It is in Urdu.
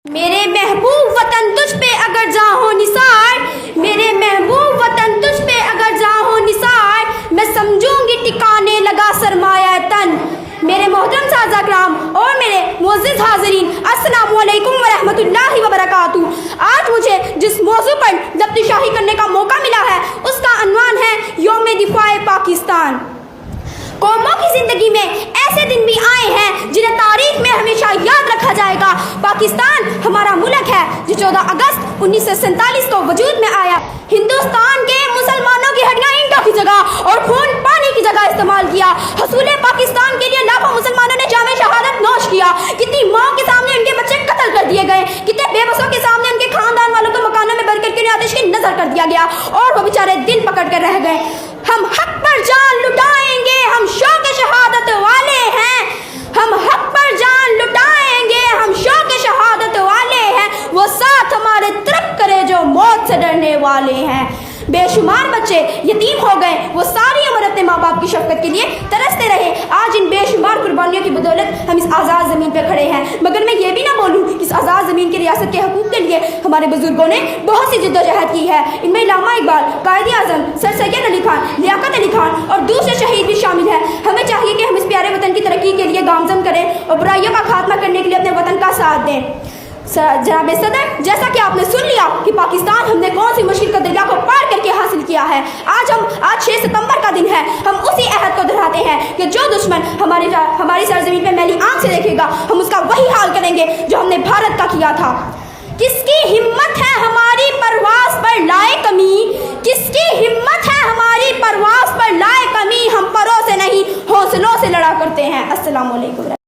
میرے محبوب وطن تجھ پہ اگر جاں ہو نثار، میرے محبوب وطن تجھ پہ اگر جاں ہو نثار، میں سمجھوں گی ٹکانے لگا سرمایہ تن۔ میرے محترم سادہ کرام اور میرے معزز حاضرین، السلام علیکم ورحمۃ اللہ وبرکاتہ۔ آج مجھے جس موضوع پر ضبط شاہی کرنے کا موقع ملا ہے اس کا عنوان ہے یوم دفاع پاکستان۔ قوموں کی زندگی میں ایسے دن بھی آئے ہیں جنہیں تاریخ میں ہمیشہ یاد رکھا جائے گا۔ پاکستان ہمارا ملک ہے جو 14 اگست 1947 کو وجود میں آیا۔ ہندوستان کے مسلمانوں کی ہڈیاں اینٹوں کی جگہ اور خون پانی کی جگہ استعمال کیا۔ حصول پاکستان کے لیے لاکھوں مسلمانوں نے جام شہادت نوش کیا۔ کتنی ماں کے سامنے ان کے بچے قتل کر دیے گئے، کتنے بے بسوں کے سامنے ان کے خاندان والوں کو مکانوں میں بند کر کے آتش کی نظر کر دیا گیا اور وہ بیچارے دل پکڑ کر رہ گئے۔ ہم حق پر جان لٹائیں گے، ہم شوق شہادت والے ہیں۔ ہم حق پر جان لٹائیں گے، ہم شوق شہادت والے ہیں۔ وہ ساتھ ہمارے طرف کرے جو موت سے ڈرنے والے ہیں۔ بے شمار بچے یتیم ہو گئے، وہ ساری عمر اپنے ماں باپ کی شفقت کے لیے ترستے رہے۔ آج ان بے شمار قربانیوں کی بدولت ہم اس آزاد زمین پہ کھڑے ہیں، مگر میں یہ بھی نہ بولوں کہ اس آزاد زمین کی ریاست کے حقوق کے لیے ہمارے بزرگوں نے بہت سی جدوجہد کی ہے۔ ان میں علامہ اقبال، قائد اعظم سر سید علی خان، لیاقت علی خان اور دوسرے شہید بھی شامل ہیں۔ ہمیں چاہیے کہ ہم اس پیارے وطن کی ترقی کے لیے گامزن کریں اور برائیوں کا خاتمہ کرنے کے لیے اپنے وطن کا ساتھ دیں۔ جناب صدر، جیسا کہ آپ نے سن لیا کہ پاکستان ہم نے کون سی مشکل کا دریا کو پار کر کے حاصل کیا ہے۔ آج 6 ستمبر کا دن ہے۔ ہم اسی عہد کو دہراتے ہیں کہ جو دشمن ہماری سرزمین پہ میلی آنکھ سے دیکھے گا، ہم اس کا وہی حال کریں گے جو ہم نے بھارت کا کیا تھا۔ کس کی ہمت ہے ہماری پرواز پر لائے کمی، کس کی ہمت ہے ہماری پرواز پر لائے کمی، ہم پروں سے نہیں حوصلوں سے لڑا کرتے ہیں۔ السلام علیکم۔